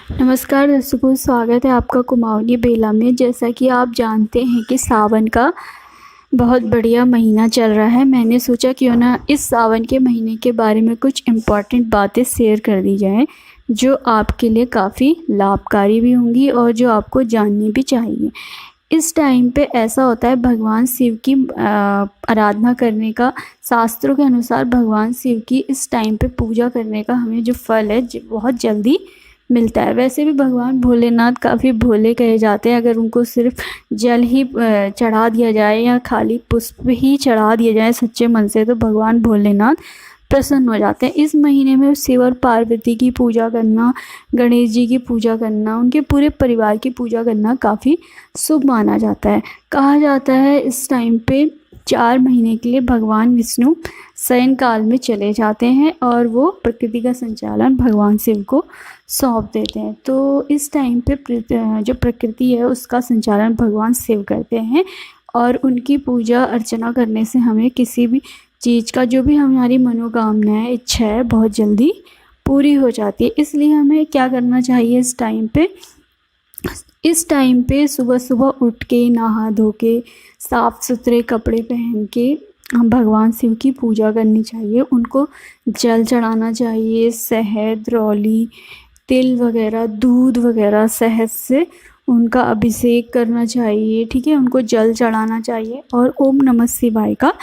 नमस्कार दर्शकों, स्वागत है आपका कुमाऊनी बेला में। जैसा कि आप जानते हैं कि सावन का बहुत बढ़िया महीना चल रहा है। मैंने सोचा क्यों ना इस सावन के महीने के बारे में कुछ इम्पॉर्टेंट बातें शेयर कर दी जाएं, जो आपके लिए काफ़ी लाभकारी भी होंगी और जो आपको जाननी भी चाहिए। इस टाइम पे ऐसा होता है, भगवान शिव की आराधना करने का, शास्त्रों के अनुसार भगवान शिव की इस टाइम पे पूजा करने का हमें जो फल है बहुत जल्दी मिलता है। वैसे भी भगवान भोलेनाथ काफ़ी भोले कहे जाते हैं। अगर उनको सिर्फ जल ही चढ़ा दिया जाए या खाली पुष्प ही चढ़ा दिया जाए सच्चे मन से, तो भगवान भोलेनाथ प्रसन्न हो जाते हैं। इस महीने में शिव और पार्वती की पूजा करना, गणेश जी की पूजा करना, उनके पूरे परिवार की पूजा करना काफ़ी शुभ माना जाता है। कहा जाता है इस टाइम पे 4 महीने के लिए भगवान विष्णु शयन काल में चले जाते हैं और वो प्रकृति का संचालन भगवान शिव को सौंप देते हैं। तो इस टाइम पे जो प्रकृति है उसका संचालन भगवान शिव करते हैं और उनकी पूजा अर्चना करने से हमें किसी भी चीज़ का, जो भी हमारी मनोकामना है, इच्छा है, बहुत जल्दी पूरी हो जाती है। इसलिए हमें क्या करना चाहिए इस टाइम पे सुबह सुबह उठ के, नहा धो के, साफ़ सुथरे कपड़े पहन के हम भगवान शिव की पूजा करनी चाहिए। उनको जल चढ़ाना चाहिए, शहद, रौली, तिल वगैरह, दूध वगैरह, शहद से उनका अभिषेक करना चाहिए। ठीक है, उनको जल चढ़ाना चाहिए और ओम नमः शिवाय का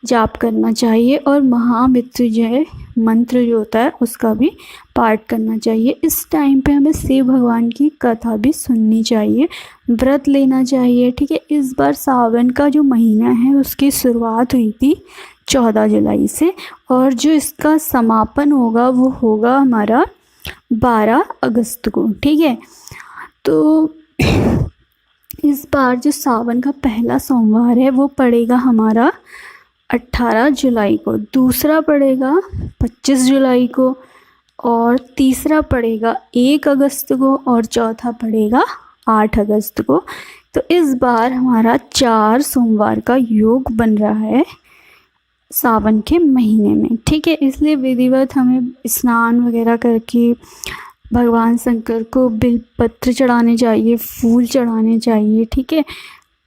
जाप करना चाहिए और महामृत्युंजय मंत्र जो होता है उसका भी पाठ करना चाहिए। इस टाइम पे हमें शिव भगवान की कथा भी सुननी चाहिए, व्रत लेना चाहिए। ठीक है, इस बार सावन का जो महीना है उसकी शुरुआत हुई थी 14 जुलाई से और जो इसका समापन होगा वो होगा हमारा 12 अगस्त को। ठीक है, तो इस बार जो सावन का पहला सोमवार है वो पड़ेगा हमारा 18 जुलाई को, दूसरा पड़ेगा 25 जुलाई को और तीसरा पड़ेगा 1 अगस्त को और चौथा पड़ेगा 8 अगस्त को। तो इस बार हमारा 4 सोमवार का योग बन रहा है सावन के महीने में। ठीक है, इसलिए विधिवत हमें स्नान वगैरह करके भगवान शंकर को बिलपत्र चढ़ाने चाहिए, फूल चढ़ाने चाहिए। ठीक है,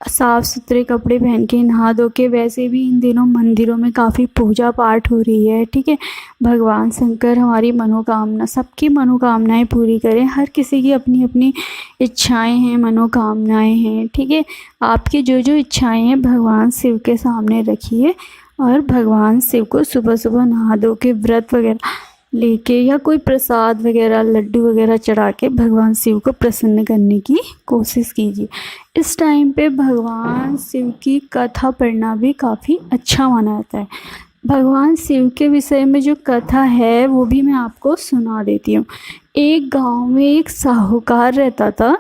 साफ़ सुथरे कपड़े पहन के, नहा धो के। वैसे भी इन दिनों मंदिरों में काफ़ी पूजा पाठ हो रही है। ठीक है, भगवान शंकर हमारी मनोकामना, सबकी मनोकामनाएं पूरी करें। हर किसी की अपनी अपनी इच्छाएं हैं, मनोकामनाएं हैं। ठीक है, आपकी जो जो इच्छाएं हैं भगवान शिव के सामने रखिए और भगवान शिव को सुबह सुबह नहा धो के, व्रत वगैरह लेके या कोई प्रसाद वगैरह, लड्डू वगैरह चढ़ा के भगवान शिव को प्रसन्न करने की कोशिश कीजिए। इस टाइम पे भगवान शिव की कथा पढ़ना भी काफ़ी अच्छा माना जाता है। भगवान शिव के विषय में जो कथा है वो भी मैं आपको सुना देती हूँ। एक गांव में एक साहूकार रहता था।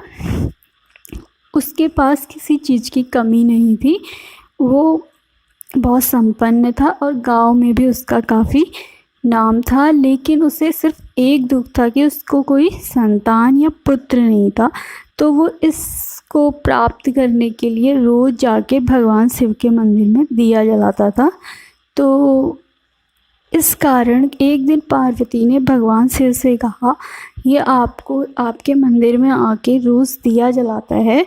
उसके पास किसी चीज़ की कमी नहीं थी, वो बहुत संपन्न था और गांव में भी उसका काफ़ी नाम था। लेकिन उसे सिर्फ एक दुख था कि उसको कोई संतान या पुत्र नहीं था। तो वो इसको प्राप्त करने के लिए रोज़ जाके भगवान शिव के मंदिर में दिया जलाता था। तो इस कारण एक दिन पार्वती ने भगवान शिव से कहा, ये आपको आपके मंदिर में आके रोज़ दिया जलाता है,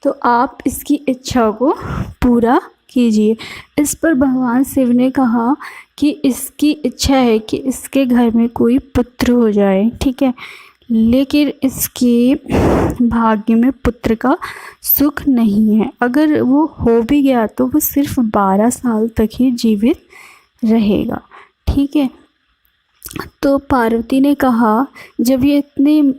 तो आप इसकी इच्छा को पूरा कीजिए। इस पर भगवान शिव ने कहा कि इसकी इच्छा है कि इसके घर में कोई पुत्र हो जाए। ठीक है, लेकिन इसके भाग्य में पुत्र का सुख नहीं है। अगर वो हो भी गया तो वो सिर्फ 12 साल तक ही जीवित रहेगा। ठीक है, तो पार्वती ने कहा, जब ये इतने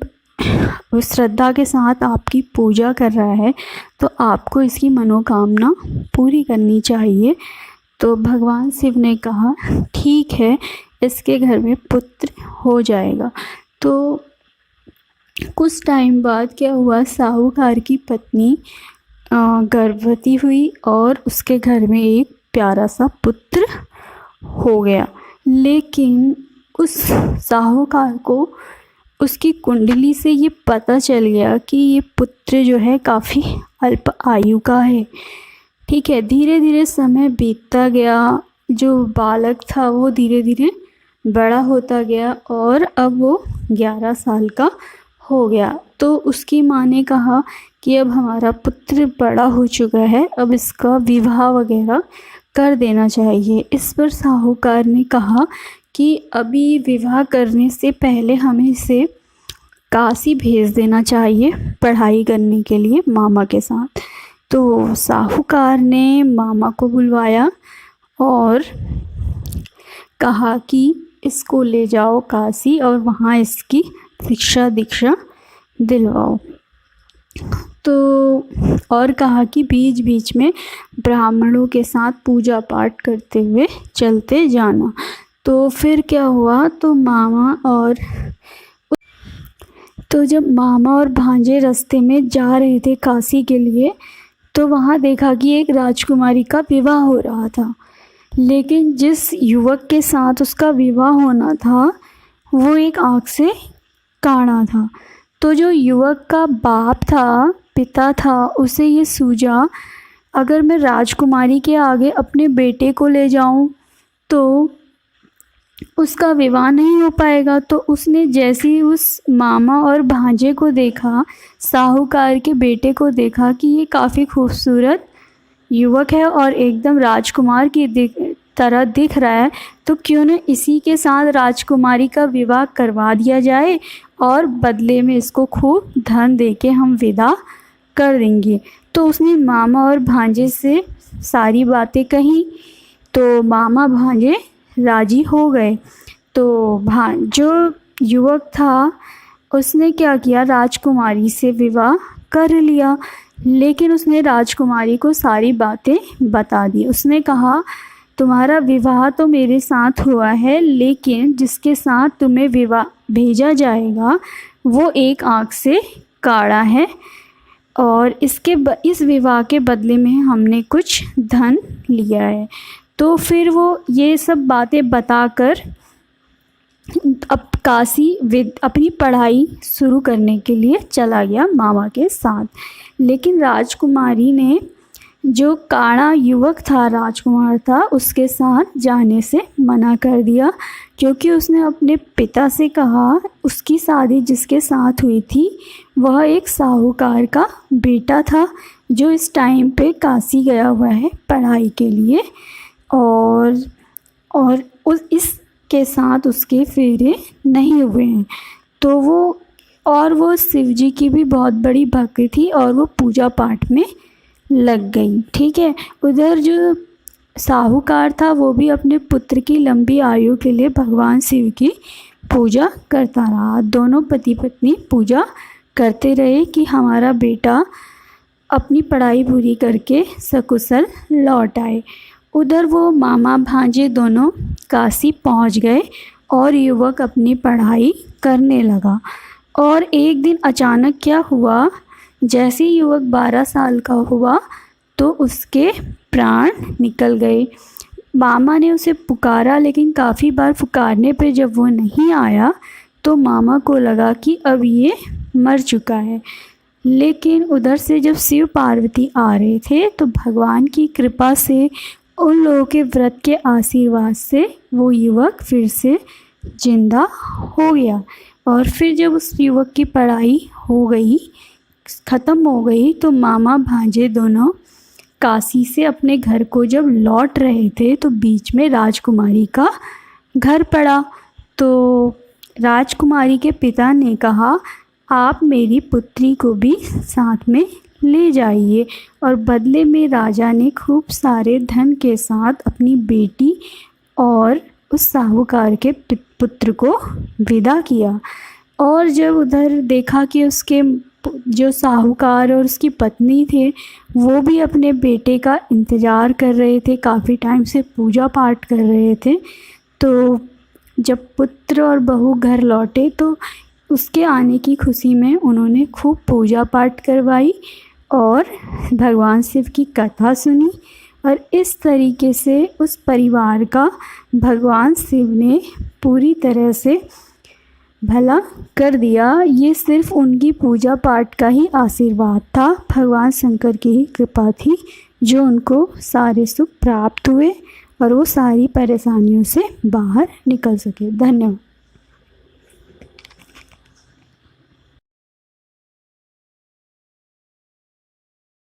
श्रद्धा के साथ आपकी पूजा कर रहा है तो आपको इसकी मनोकामना पूरी करनी चाहिए। तो भगवान शिव ने कहा, ठीक है, इसके घर में पुत्र हो जाएगा। तो कुछ टाइम बाद क्या हुआ, साहूकार की पत्नी गर्भवती हुई और उसके घर में एक प्यारा सा पुत्र हो गया। लेकिन उस साहूकार को उसकी कुंडली से ये पता चल गया कि ये पुत्र जो है काफ़ी अल्प आयु का है। ठीक है, धीरे धीरे समय बीतता गया। जो बालक था वो धीरे धीरे बड़ा होता गया और अब वो 11 साल का हो गया। तो उसकी माँ ने कहा कि अब हमारा पुत्र बड़ा हो चुका है, अब इसका विवाह वगैरह कर देना चाहिए। इस पर साहूकार ने कहा कि अभी विवाह करने से पहले हमें इसे काशी भेज देना चाहिए पढ़ाई करने के लिए मामा के साथ। तो साहूकार ने मामा को बुलवाया और कहा कि इसको ले जाओ काशी और वहाँ इसकी शिक्षा दीक्षा दिलवाओ। तो और कहा कि बीच बीच में ब्राह्मणों के साथ पूजा पाठ करते हुए चलते जाना। तो फिर क्या हुआ, तो जब मामा और भांजे रास्ते में जा रहे थे काशी के लिए, तो वहाँ देखा कि एक राजकुमारी का विवाह हो रहा था। लेकिन जिस युवक के साथ उसका विवाह होना था वो एक आँख से काना था। तो जो युवक का बाप था, पिता था, उसे ये सूझा अगर मैं राजकुमारी के आगे अपने बेटे को ले जाऊं तो उसका विवाह नहीं हो पाएगा। तो उसने जैसे ही उस मामा और भांजे को देखा, साहूकार के बेटे को देखा कि ये काफ़ी खूबसूरत युवक है और एकदम राजकुमार की तरह दिख रहा है, तो क्यों न इसी के साथ राजकुमारी का विवाह करवा दिया जाए और बदले में इसको खूब धन देके हम विदा कर देंगे। तो उसने मामा और भांजे से सारी बातें कही। तो मामा भांजे राजी हो गए। तो जो युवक था उसने क्या किया, राजकुमारी से विवाह कर लिया। लेकिन उसने राजकुमारी को सारी बातें बता दी। उसने कहा तुम्हारा विवाह तो मेरे साथ हुआ है, लेकिन जिसके साथ तुम्हें विवाह भेजा जाएगा वो एक आँख से काड़ा है और इस विवाह के बदले में हमने कुछ धन लिया है। तो फिर वो ये सब बातें बताकर अब काशी अपनी पढ़ाई शुरू करने के लिए चला गया मामा के साथ। लेकिन राजकुमारी ने, जो काड़ा युवक था, राजकुमार था, उसके साथ जाने से मना कर दिया, क्योंकि उसने अपने पिता से कहा उसकी शादी जिसके साथ हुई थी वह एक साहूकार का बेटा था जो इस टाइम पे काशी गया हुआ है पढ़ाई के लिए, और इसके साथ उसके फेरे नहीं हुए हैं। तो वो शिव जी की भी बहुत बड़ी भक्त थी और वो पूजा पाठ में लग गई। ठीक है। उधर जो साहूकार था वो भी अपने पुत्र की लंबी आयु के लिए भगवान शिव की पूजा करता रहा। दोनों पति पत्नी पूजा करते रहे कि हमारा बेटा अपनी पढ़ाई पूरी करके सकुशल लौट आए। उधर वो मामा भांजे दोनों काशी पहुंच गए और युवक अपनी पढ़ाई करने लगा। और एक दिन अचानक क्या हुआ, जैसे ही युवक 12 साल का हुआ तो उसके प्राण निकल गए। मामा ने उसे पुकारा, लेकिन काफ़ी बार पुकारने पे जब वो नहीं आया तो मामा को लगा कि अब ये मर चुका है। लेकिन उधर से जब शिव पार्वती आ रहे थे तो भगवान की कृपा से, उन लोगों के व्रत के आशीर्वाद से वो युवक फिर से जिंदा हो गया। और फिर जब उस युवक की पढ़ाई हो गई, ख़त्म हो गई, तो मामा भांजे दोनों काशी से अपने घर को जब लौट रहे थे तो बीच में राजकुमारी का घर पड़ा। तो राजकुमारी के पिता ने कहा आप मेरी पुत्री को भी साथ में ले जाइए, और बदले में राजा ने खूब सारे धन के साथ अपनी बेटी और उस साहूकार के पुत्र को विदा किया। और जब उधर देखा कि उसके जो साहूकार और उसकी पत्नी थे वो भी अपने बेटे का इंतज़ार कर रहे थे, काफ़ी टाइम से पूजा पाठ कर रहे थे, तो जब पुत्र और बहू घर लौटे तो उसके आने की खुशी में उन्होंने खूब पूजा पाठ करवाई और भगवान शिव की कथा सुनी। और इस तरीके से उस परिवार का भगवान शिव ने पूरी तरह से भला कर दिया। ये सिर्फ उनकी पूजा पाठ का ही आशीर्वाद था, भगवान शंकर की ही कृपा थी जो उनको सारे सुख प्राप्त हुए और वो सारी परेशानियों से बाहर निकल सके। धन्यवाद।